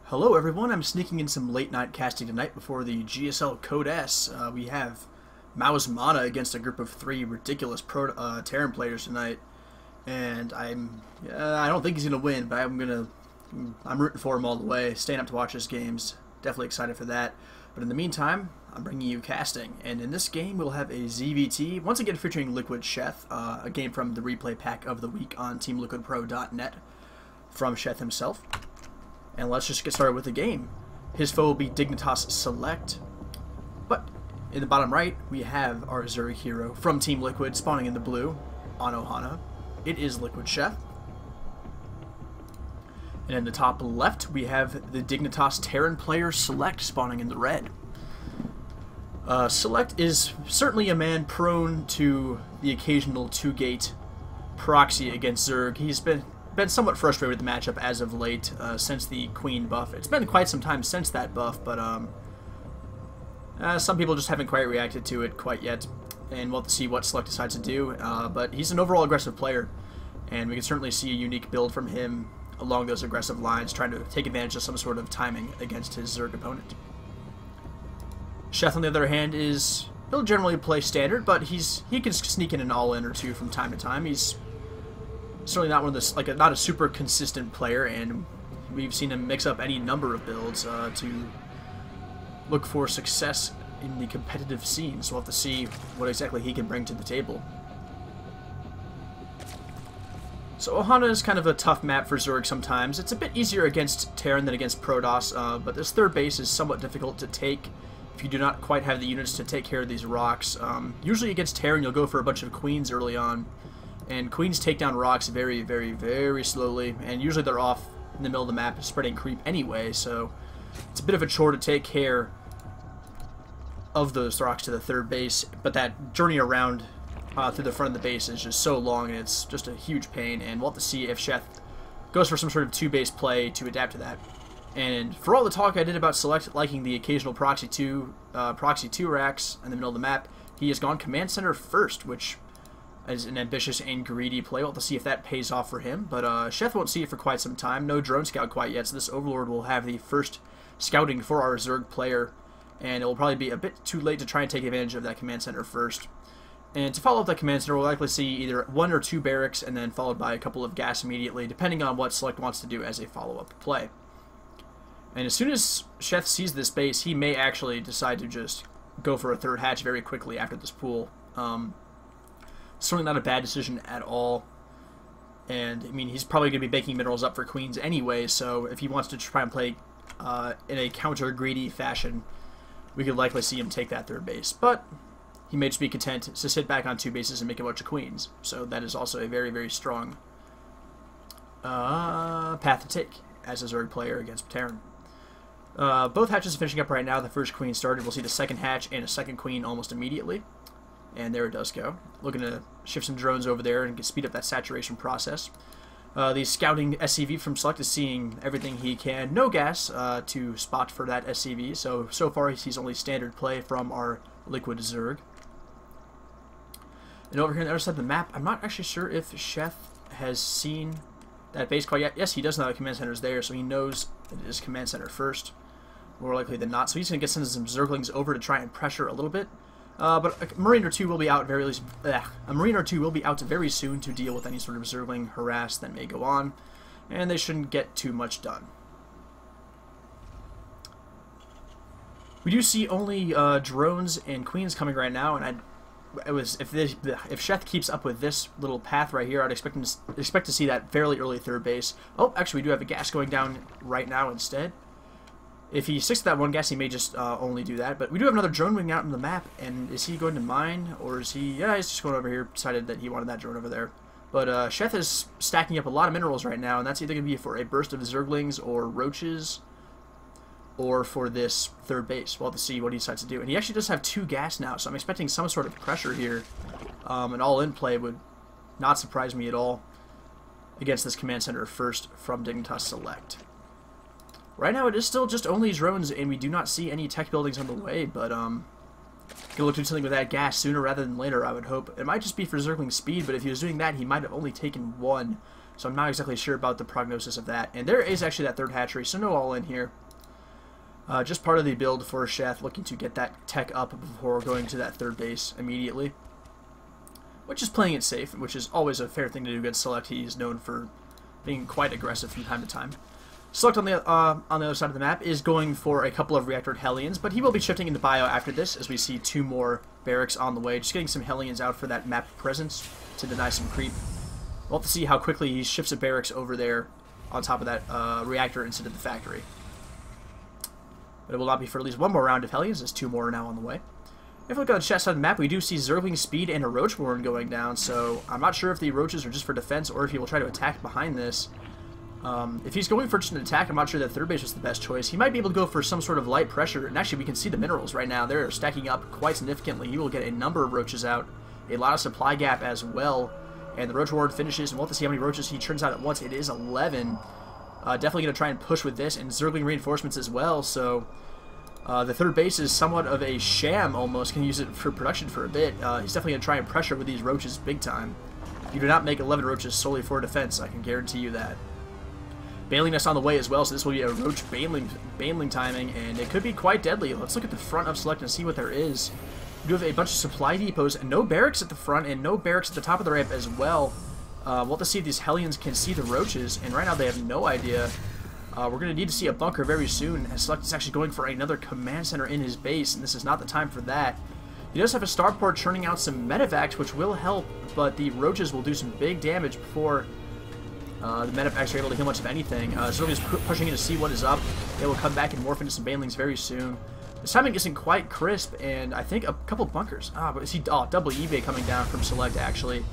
Hello everyone, I'm sneaking in some late night casting tonight before the GSL Code S. We have Mao's Mana against a group of three ridiculous Terran players tonight. And I don't think he's going to win, but I'm rooting for him all the way, staying up to watch his games. Definitely excited for that. But in the meantime, I'm bringing you casting. And in this game, we'll have a ZVT, once again featuring LiquidSheth, a game from the replay pack of the week on TeamLiquidPro.net from Sheth himself. And let's just get started with the game. His foe will be DignitasSeleCT. But in the bottom right, we have our Zerg hero from Team Liquid spawning in the blue on Ohana. It is LiquidSheth. And in the top left, we have the Dignitas Terran player Select spawning in the red. Select is certainly a man prone to the occasional two-gate proxy against Zerg. He's been somewhat frustrated with the matchup as of late, since the Queen buff. It's been quite some time since that buff, but some people just haven't quite reacted to it quite yet, and we'll have to see what Select decides to do. But he's an overall aggressive player, and we can certainly see a unique build from him along those aggressive lines, trying to take advantage of some sort of timing against his Zerg opponent. Sheth, on the other hand, he'll generally play standard, but he can sneak in an all-in or two from time to time. He's certainly not one of the not a super consistent player, and we've seen him mix up any number of builds to look for success in the competitive scene. So we'll have to see what exactly he can bring to the table. So Ohana is kind of a tough map for Zerg sometimes. It's a bit easier against Terran than against Protoss, but this third base is somewhat difficult to take if you do not quite have the units to take care of these rocks. Usually against Terran, you'll go for a bunch of Queens early on, and Queens take down rocks very, very, very slowly, and usually they're off in the middle of the map spreading creep anyway, so it's a bit of a chore to take care of those rocks to the third base, but that journey around through the front of the base is just so long, and it's just a huge pain, and we'll have to see if Sheth goes for some sort of two-base play to adapt to that. And for all the talk I did about Select liking the occasional proxy 2 racks in the middle of the map, he has gone Command Center first, which is an ambitious and greedy play. We'll have to see if that pays off for him, but Sheth won't see it for quite some time. No drone scout quite yet, so this Overlord will have the first scouting for our Zerg player, and it will probably be a bit too late to try and take advantage of that Command Center first. And to follow up that Command Center, we'll likely see either 1 or 2 barracks, and then followed by a couple of gas immediately, depending on what Select wants to do as a follow-up play. And as soon as Sheth sees this base, he may actually decide to just go for a third hatch very quickly after this pool. Certainly not a bad decision at all. And, I mean, he's probably going to be baking minerals up for Queens anyway, so if he wants to try and play in a counter-greedy fashion, we could likely see him take that third base. But he may just be content to sit back on 2 bases and make a bunch of Queens. So that is also a very, very strong path to take as a Zerg player against Terran. Both hatches are finishing up right now. The first Queen started. We'll see the second hatch and a second Queen almost immediately. And there it does go. Looking to shift some drones over there and speed up that saturation process. The scouting SCV from Select is seeing everything he can. No gas to spot for that SCV, so far he's only standard play from our Liquid Zerg. And over here on the other side of the map, I'm not actually sure if Sheth has seen that base quite yet. Yes, he does know that Command Center is there, so he knows that it is Command Center first, more likely than not. So he's going to get some Zerglings over to try and pressure a little bit. But a Marine or two will be out very soon to deal with any sort of Zergling harass that may go on, and they shouldn't get too much done. We do see only drones and Queens coming right now, and if Sheth keeps up with this little path right here, I'd expect to see that fairly early third base. Oh, actually, we do have a gas going down right now instead. If he sticks to that one gas, he may just only do that. But we do have another drone wing out on the map, and is he going to mine, or is he... Yeah, he's just going over here, decided that he wanted that drone over there. But Sheth is stacking up a lot of minerals right now, and that's either going to be for a burst of Zerglings or Roaches, or for this third base. We'll have to see what he decides to do. And he actually does have 2 gas now, so I'm expecting some sort of pressure here. An all-in play would not surprise me at all against this Command Center first from DignitasSeleCT. Right now, it is still just only drones, and we do not see any tech buildings on the way, but gonna look to do something with that gas sooner rather than later, I would hope. It might just be for Zergling speed, but if he was doing that, he might have only taken 1 So I'm not exactly sure about the prognosis of that. And there is actually that third hatchery, so no all in here. Just part of the build for Sheth, looking to get that tech up before going to that third base immediately. Which is playing it safe, which is always a fair thing to do against Select. He is known for being quite aggressive from time to time. Select on the other side of the map is going for a couple of reactored Hellions, but he will be shifting into bio after this, as we see 2 more barracks on the way. Just getting some Hellions out for that map presence to deny some creep. We'll have to see how quickly he shifts a barracks over there on top of that reactor instead of the factory. But it will not be for at least 1 more round of Hellions, as 2 more are now on the way. If we look at the chest side of the map, we do see Zergling Speed and a Roach Warren going down, so I'm not sure if the Roaches are just for defense or if he will try to attack behind this. If he's going for just an attack, I'm not sure that third base was the best choice. He might be able to go for some sort of light pressure, and actually we can see the minerals right now. They're stacking up quite significantly. He will get a number of Roaches out, a lot of supply gap as well, and the Roach Warren finishes, and we'll have to see how many Roaches he turns out at once. It is 11. Definitely going to try and push with this, and Zergling reinforcements as well, so the third base is somewhat of a sham almost. Can use it for production for a bit. He's definitely going to try and pressure with these Roaches big time. You do not make 11 Roaches solely for defense, I can guarantee you that. Baneling Nest on the way as well, so this will be a Roach Baneling timing, and it could be quite deadly. Let's look at the front of Select and see what there is. We do have a bunch of supply depots, and no barracks at the front, and no barracks at the top of the ramp as well. We'll have to see if these Hellions can see the Roaches, and right now they have no idea. We're going to need to see a bunker very soon, as Select is actually going for another command center in his base, and this is not the time for that. He does have a starport churning out some medevacs, which will help, but the Roaches will do some big damage before the medevacs are able to heal much of anything. Zergling is pushing in to see what is up. They will come back and morph into some banelings very soon. This timing isn't quite crisp, and I think a couple bunkers. But is he double eBay coming down from Select actually?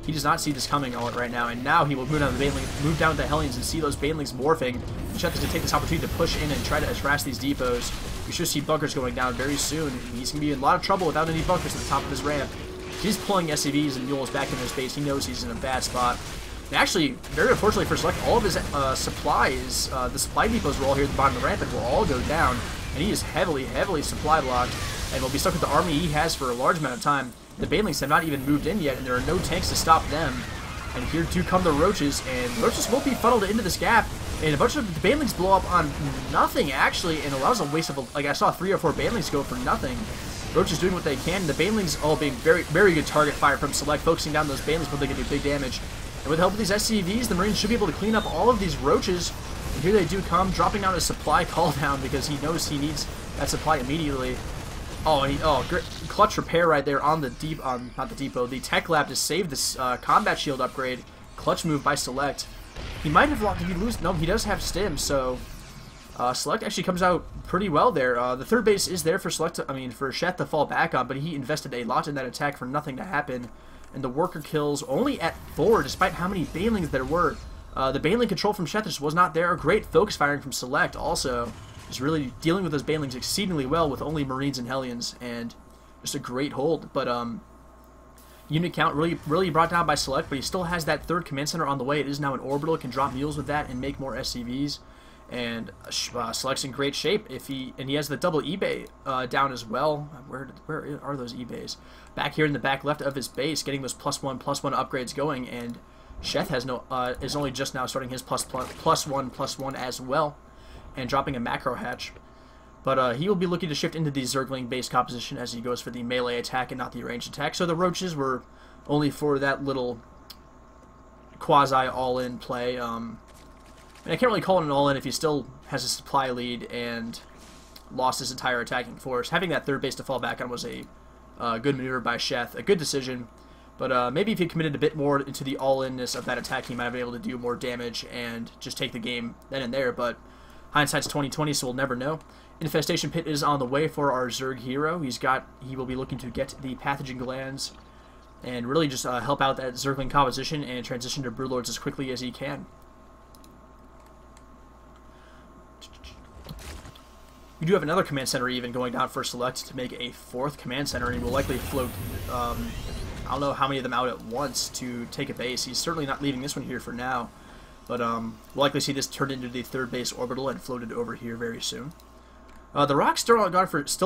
He does not see this coming all right now, and now he will move down the Hellions and see those banelings morphing. Sheth has to take this opportunity to push in and try to harass these depots. We should see bunkers going down very soon. He's going to be in a lot of trouble without any bunkers at the top of his ramp. He's pulling SCVs and mules back into his base. He knows he's in a bad spot. And actually, very unfortunately for Select, all of his supplies, the supply depots were all here at the bottom of the ramp and will all go down. And he is heavily supply blocked and will be stuck with the army he has for a large amount of time. The banelings have not even moved in yet, and there are no tanks to stop them. And here do come the Roaches, and Roaches will be funneled into this gap. And a bunch of the banelings blow up on nothing, actually, and allows a waste of, like I saw 3 or 4 banelings go for nothing. Roaches doing what they can. The banelings all being very good target fire from Select, focusing down those banelings where they can do big damage. And with the help of these SCVs, the Marines should be able to clean up all of these Roaches. And here they do come, dropping down a supply call down because he knows he needs that supply immediately. Great clutch repair right there on the not the depot, the tech lab to save this combat shield upgrade. Clutch move by Select. He might have lost. Did he lose? No, he does have stim. So Select actually comes out pretty well there. The third base is there for for Sheth to fall back on, but he invested a lot in that attack for nothing to happen. And the worker kills only at 4, despite how many banelings there were. The baneling control from Sheth just was not there. Great focus firing from Select also. Just really dealing with those banelings exceedingly well with only Marines and Hellions, and just a great hold. But unit count really brought down by Select, but he still has that third command center on the way. It is now an orbital. It can drop mules with that and make more SCVs. And Select's in great shape and he has the double eBay down as well. Where are those eBays? Back here in the back left of his base, getting those +1/+1 upgrades going, and Sheth has is only just now starting his +1/+1 as well, and dropping a macro hatch. But he will be looking to shift into the Zergling base composition as he goes for the melee attack and not the ranged attack. So the Roaches were only for that little quasi all-in play. And I can't really call it an all-in if he still has a supply lead and lost his entire attacking force. Having that third base to fall back on was a good maneuver by Sheth, a good decision. But maybe if he committed a bit more into the all-inness of that attack, he might have been able to do more damage and just take the game then and there. But hindsight's 20/20, so we'll never know. Infestation Pit is on the way for our Zerg hero. He will be looking to get the pathogen glands and really just help out that Zergling composition and transition to Brewlords as quickly as he can. We do have another command center even going down for Select to make a 4th command center, and he will likely float, I don't know how many of them out at once to take a base. He's certainly not leaving this one here for now, but we'll likely see this turned into the third base orbital and floated over here very soon. The rocks still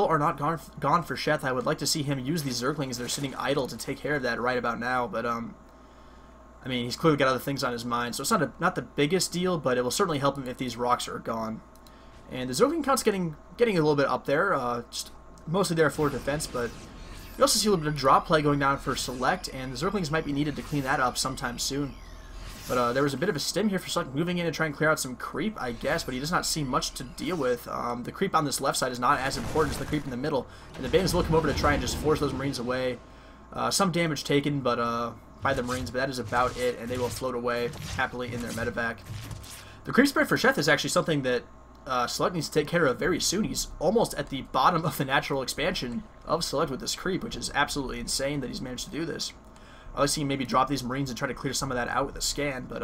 are not gone for Sheth. I would like to see him use these Zerglings. They're sitting idle to take care of that right about now, but I mean, he's clearly got other things on his mind, so it's not the biggest deal, but it will certainly help him if these rocks are gone. And the Zergling count's getting a little bit up there, just mostly there for defense, but you also see a little bit of drop play going down for Select, and the Zerglings might be needed to clean that up sometime soon. But there was a bit of a stim here for Select, moving in to try and clear out some creep, I guess, but he does not see much to deal with. The creep on this left side is not as important as the creep in the middle, and the Bands will come over to try and just force those Marines away. Some damage taken, but by the Marines, but that is about it, and they will float away happily in their medevac. The creep spread for Sheth is actually something that Select needs to take care of very soon. He's almost at the bottom of the natural expansion of Select with this creep, which is absolutely insane that he's managed to do this. I like seeing maybe drop these Marines and try to clear some of that out with a scan, but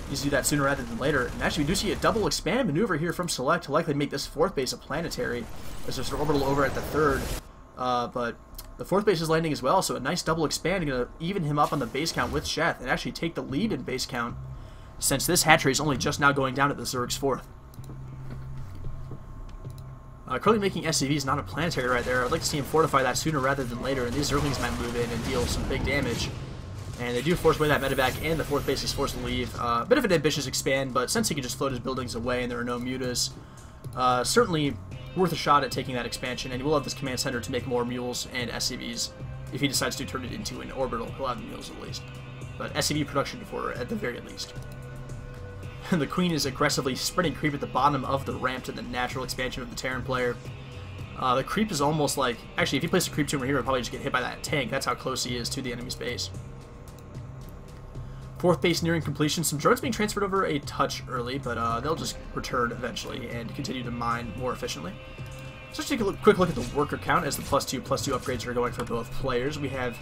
needs to do that sooner rather than later. And actually, we do see a double expand maneuver here from Select to likely make this 4th base a planetary, as there's an orbital over at the 3rd, but the 4th base is landing as well, so a nice double expand, going to even him up on the base count with Sheth, and actually take the lead in base count, since this hatchery is only just now going down at the Zerg's 4th. Currently making SCVs not a planetary right there. I'd like to see him fortify that sooner rather than later, and these Zerglings might move in and deal some big damage. And they do force away that medevac, and the 4th base is forced to leave. A bit of an ambitious expand, but since he can just float his buildings away and there are no mutas, certainly worth a shot at taking that expansion, and he will have this command center to make more mules and SCVs. If he decides to turn it into an orbital, he'll have the mules at least. But SCV production for at the very least. The Queen is aggressively spreading creep at the bottom of the ramp to the natural expansion of the Terran player. The creep is almost like... Actually, if he places a creep tumor here, he'll probably just get hit by that tank. That's how close he is to the enemy's base. 4th base nearing completion. Some drones being transferred over a touch early, but they'll just return eventually and continue to mine more efficiently. So let's take a quick look at the worker count as the +2/+2 upgrades are going for both players. We have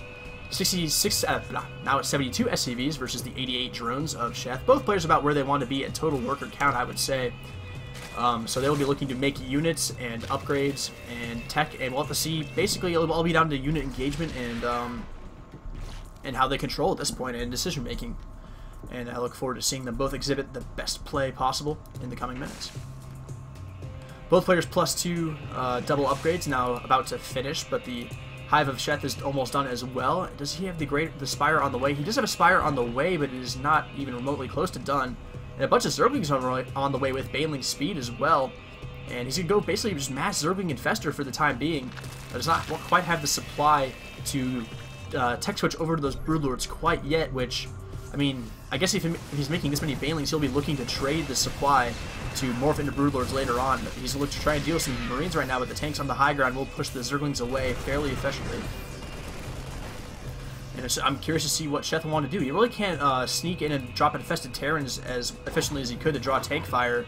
66, now it's 72 SCVs versus the 88 drones of Sheth. Both players about where they want to be at total worker count, I would say. So they will be looking to make units and upgrades and tech, and we'll have to see. Basically, it'll all be down to unit engagement and how they control at this point and decision making. And I look forward to seeing them both exhibit the best play possible in the coming minutes. Both players +2 double upgrades now about to finish, but the Hive of Sheth is almost done as well. Does he have the Spire on the way? He does have a Spire on the way, but it is not even remotely close to done. And a bunch of Zerglings on the way with Baneling Speed as well. And he's going to go basically just mass Zergling Infester for the time being. But does not quite have the supply to tech switch over to those Broodlords quite yet, which, I mean, I guess if he's making this many Banelings, he'll be looking to trade the supply to morph into Broodlords later on. But he's looking to try and deal with some Marines right now, but the tanks on the high ground will push the Zerglings away fairly efficiently. And I'm curious to see what Sheth will want to do. He really can't sneak in and drop infested Terrans as efficiently as he could to draw tank fire,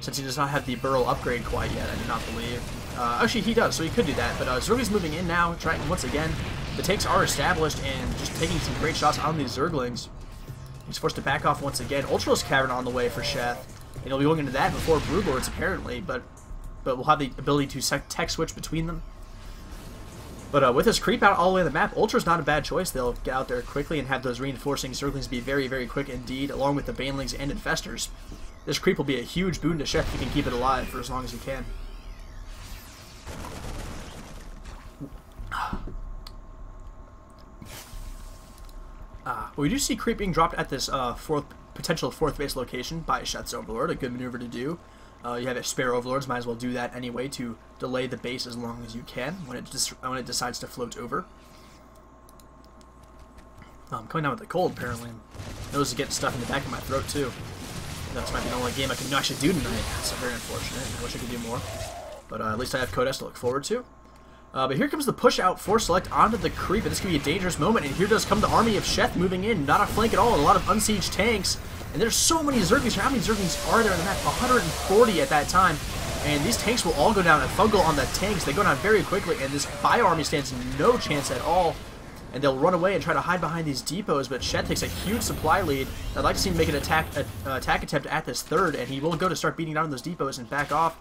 since he does not have the Burrow upgrade quite yet, I do not believe. Actually, he does, so he could do that. But Zergling's moving in now, trying once again. The tanks are established and just taking some great shots on these Zerglings. He's forced to back off once again. Ultralos Cavern on the way for Sheth. And he'll be going into that before Broodlords, apparently, but we'll have the ability to tech switch between them. But with his creep out all the way on the map, Ultra's not a bad choice. They'll get out there quickly and have those reinforcing Zerglings be very, very quick indeed, along with the Banelings and Infestors. This creep will be a huge boon to Sheth if he can keep it alive for as long as he can. We do see creep being dropped at this potential 4th base location by Sheth's Overlord, a good maneuver to do. You have spare Overlords, might as well do that anyway to delay the base as long as you can when it decides to float over. I'm coming down with a cold, apparently. Nose is getting stuff in the back of my throat, too. This might be the only game I can actually do tonight. That's very unfortunate. I wish I could do more. But at least I have Codex to look forward to. But here comes the push out for Select onto the creep, and this could be a dangerous moment, and here does come the army of Sheth moving in, not a flank at all, and a lot of unsieged tanks, and there's so many Zerglings here. How many Zerglings are there in the map? 140 at that time, and these tanks will all go down and fungal on the tanks. They go down very quickly, and this Bio army stands no chance at all, and they'll run away and try to hide behind these depots, but Sheth takes a huge supply lead. I'd like to see him make an attack attempt at this 3rd, and he will go to start beating down those depots and back off.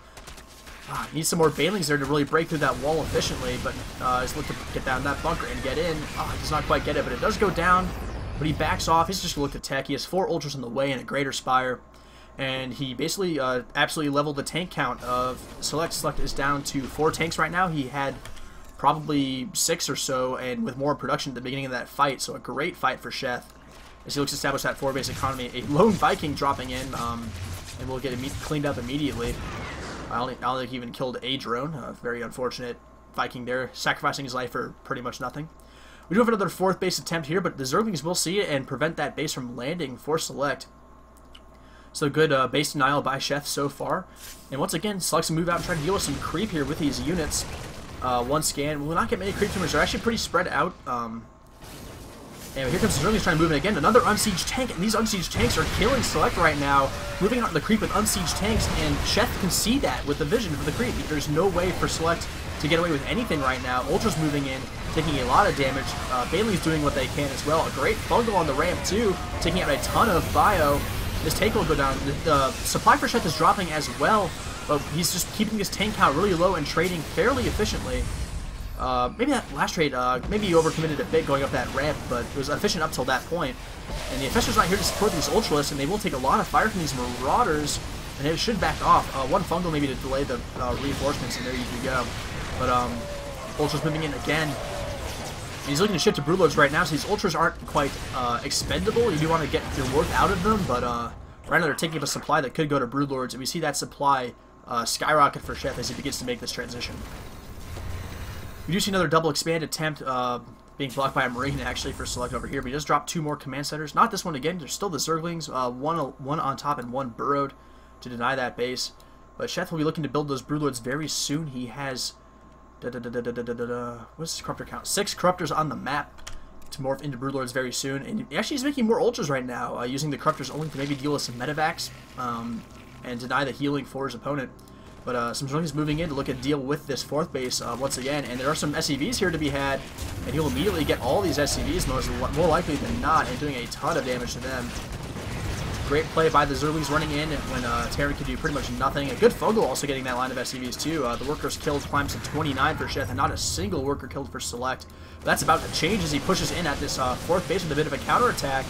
Needs some more Banelings there to really break through that wall efficiently, but he's looking to get down that bunker and get in. He does not quite get it, but it does go down, but he backs off. He's just going to look to tech. He has 4 Ultras in the way and a Greater Spire, and he basically absolutely leveled the tank count of Select. Select is down to 4 tanks right now. He had probably 6 or so, and with more production at the beginning of that fight, so a great fight for Sheth. as he looks to establish that 4-base economy. A lone Viking dropping in, and will get cleaned up immediately. I don't think he even killed a drone. Very unfortunate Viking there, sacrificing his life for pretty much nothing. We do have another 4th base attempt here, but the Zerglings will see it and prevent that base from landing for Select. So good base denial by Sheth so far. And once again, Select's to move out and try to deal with some creep here with these units. One scan. We'll not get many creep tumors. They're actually pretty spread out. And here comes the Zerglings trying to move in again. Another unsieged tank, and these unsieged tanks are killing Select right now. Moving out the creep with unsieged tanks, and Sheth can see that with the vision for the creep. There's no way for Select to get away with anything right now. Ultra's moving in, taking a lot of damage. Bailey's doing what they can as well. A great fungal on the ramp too, taking out a ton of bio. This tank will go down. The supply for Sheth is dropping as well, but he's just keeping his tank count really low and trading fairly efficiently. Maybe that last trade, maybe he overcommitted a bit going up that ramp, but it was efficient up till that point. And the Infestor's not here to support these Ultralists, and they will take a lot of fire from these Marauders, and they should back off. One fungal maybe to delay the reinforcements, and there you go. But Ultra's moving in again. And he's looking to shift to Broodlords right now, so these Ultras aren't quite expendable. You do want to get your worth out of them, but right now they're taking up a supply that could go to Broodlords, and we see that supply skyrocket for Sheth as he begins to make this transition. We do see another double expand attempt being blocked by a Marine actually for Select over here, but he does drop 2 more command centers. Not this one again, there's still the Zerglings, one on top and one burrowed to deny that base. But Sheth will be looking to build those Broodlords very soon. He has, what's his Corruptor count? 6 Corruptors on the map to morph into Broodlords very soon. And actually he's making more Ultras right now, using the Corruptors only to maybe deal with some Medivacs and deny the healing for his opponent. But some Zerglings moving in to look at deal with this 4th base once again, and there are some SCVs here to be had, and he'll immediately get all these SCVs more likely than not, and doing a ton of damage to them. Great play by the Zerglings running in when Terran can do pretty much nothing. A good Fogel also getting that line of SCVs too. The workers killed climbs to 29 for Sheth, and not a single worker killed for Select. But that's about to change as he pushes in at this 4th base with a bit of a counterattack,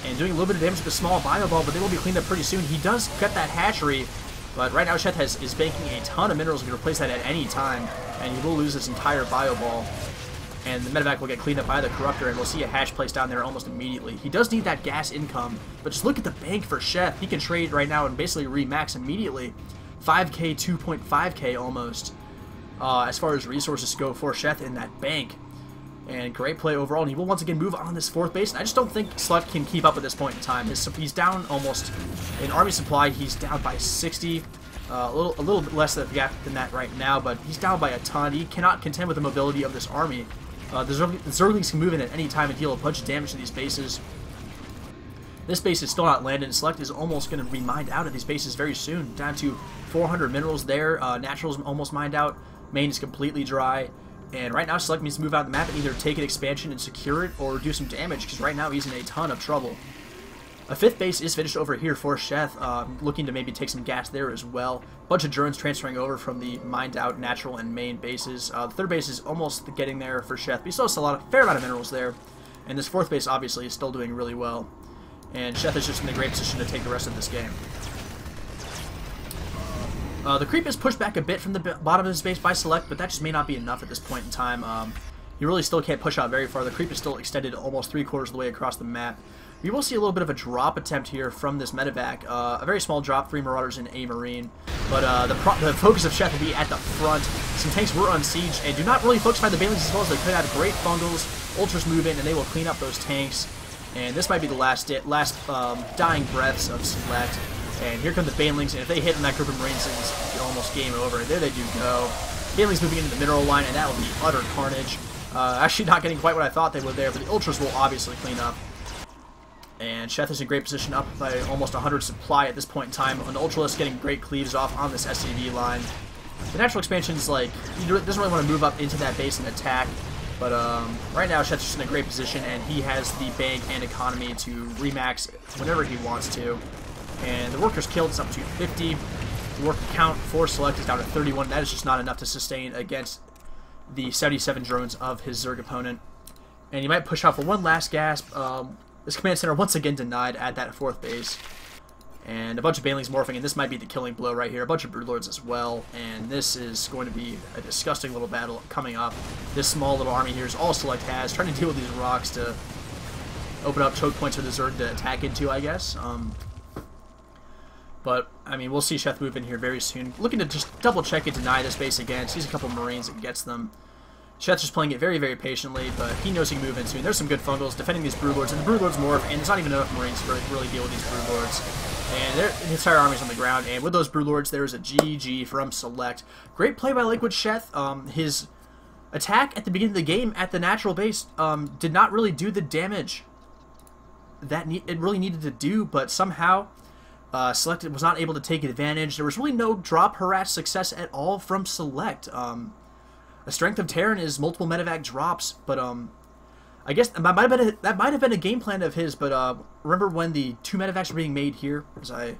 and doing a little bit of damage with a small bio ball, but they will be cleaned up pretty soon. He does get that hatchery. But right now, Sheth is banking a ton of minerals and can replace that at any time, and he will lose his entire bio ball. And the medevac will get cleaned up by the Corruptor, and we'll see a hash placed down there almost immediately. He does need that gas income, but just look at the bank for Sheth. He can trade right now and basically remax immediately. 5k, 2.5k almost, as far as resources go for Sheth in that bank. And great play overall, and he will once again move on this 4th base. And I just don't think Select can keep up at this point in time. He's down almost in army supply. He's down by 60, a little bit less than that right now, but he's down by a ton. He cannot contend with the mobility of this army. The Zerglings can move in at any time and deal a bunch of damage to these bases. This base is still not landed, and Select is almost going to be mined out of these bases very soon. Down to 400 minerals there. Natural's almost mined out. Main is completely dry. And right now, Select needs to move out the map and either take an expansion and secure it or do some damage, because right now he's in a ton of trouble. A 5th base is finished over here for Sheth, looking to maybe take some gas there as well. Bunch of drones transferring over from the mined out natural and main bases. The 3rd base is almost getting there for Sheth, but he still has a fair amount of minerals there. And this 4th base obviously is still doing really well. And Sheth is just in a great position to take the rest of this game. The creep is pushed back a bit from the bottom of his base by Select, but that just may not be enough at this point in time. He really still can't push out very far. The creep is still extended almost 3/4 of the way across the map. We will see a little bit of a drop attempt here from this medevac. A very small drop, 3 Marauders and a Marine. But the focus of Sheth will be at the front. Some tanks were unsieged, and do not really focus by the Banelings as well as they could have. Great fungals. Ultras move in, and they will clean up those tanks. And this might be the last dying breaths of Select. And here come the Banelings, and if they hit in that group of Marines, it's almost game over. There they do go. Banelings moving into the mineral line, and that will be utter carnage. Actually not getting quite what I thought they would there, but the Ultras will obviously clean up. And Sheth is in great position, up by almost 100 supply at this point in time. An Ultralist getting great cleaves off on this SCV line. The natural expansion is like, he doesn't really want to move up into that base and attack. But right now, Sheth's just in a great position, and he has the bank and economy to remax whenever he wants to. And the workers killed is up to 50. The worker count for Select is down to 31. That is just not enough to sustain against the 77 drones of his Zerg opponent. And he might push out for one last gasp. This command center once again denied at that 4th base. And a bunch of Banelings morphing, and this might be the killing blow right here. A bunch of Broodlords as well, and this is going to be a disgusting little battle coming up. This small little army here is all Select has, trying to deal with these rocks to open up choke points for the Zerg to attack into, I guess. But, I mean, we'll see Sheth move in here very soon. Looking to just double-check and deny this base again. Sees a couple Marines and gets them. Sheth's just playing it very, very patiently, but he knows he can move in soon. There's some good Fungals defending these Broodlords, and the Broodlords morph, and there's not even enough Marines to really deal with these Broodlords. And the entire army's on the ground, and with those Broodlords, there's a GG from Select. Great play by LiquidSheth. His attack at the beginning of the game at the natural base did not really do the damage that it really needed to do, but somehow Select was not able to take advantage. There was really no drop harass success at all from Select. A strength of Terran is multiple medevac drops, but I guess that might have been a game plan of his. But remember when the 2 medevacs were being made here? As I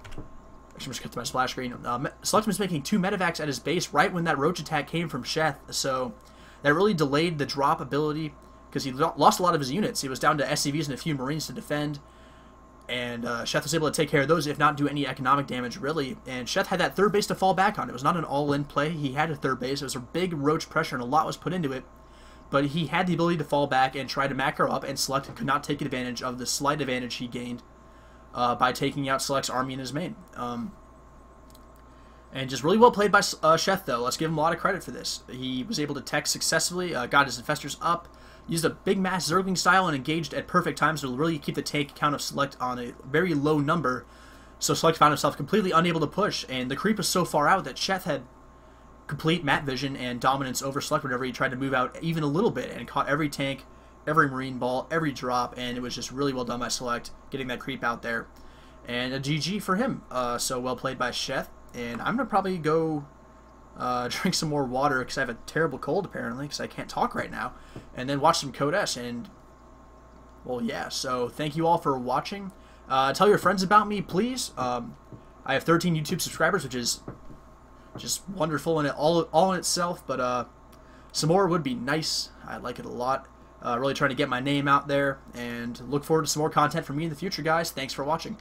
actually just cut to my splash screen. Select was making 2 medevacs at his base right when that roach attack came from Sheth, so that really delayed the drop ability because he lost a lot of his units. He was down to SCVs and a few Marines to defend. And Sheth was able to take care of those, if not do any economic damage, really. And Sheth had that 3rd base to fall back on. It was not an all-in play. He had a 3rd base. It was a big roach pressure, and a lot was put into it. But he had the ability to fall back and try to macro up, and Select could not take advantage of the slight advantage he gained by taking out Select's army in his main. And just really well played by Sheth, though. Let's give him a lot of credit for this. He was able to tech successfully, got his Infestors up, used a big mass Zergling style and engaged at perfect times to really keep the tank count of Select on a very low number. So Select found himself completely unable to push, and the creep was so far out that Sheth had complete map vision and dominance over Select whenever he tried to move out even a little bit, and caught every tank, every Marine ball, every drop, and it was just really well done by Select, getting that creep out there. And a GG for him. So well played by Sheth, and I'm going to probably go drink some more water because I have a terrible cold apparently because I can't talk right now, and then watch some Code S. And well, yeah, so thank you all for watching. Tell your friends about me, please. I have 13 YouTube subscribers, which is just wonderful in it all in itself, but some more would be nice. I like it a lot. Really trying to get my name out there, and look forward to some more content from me in the future, guys. Thanks for watching.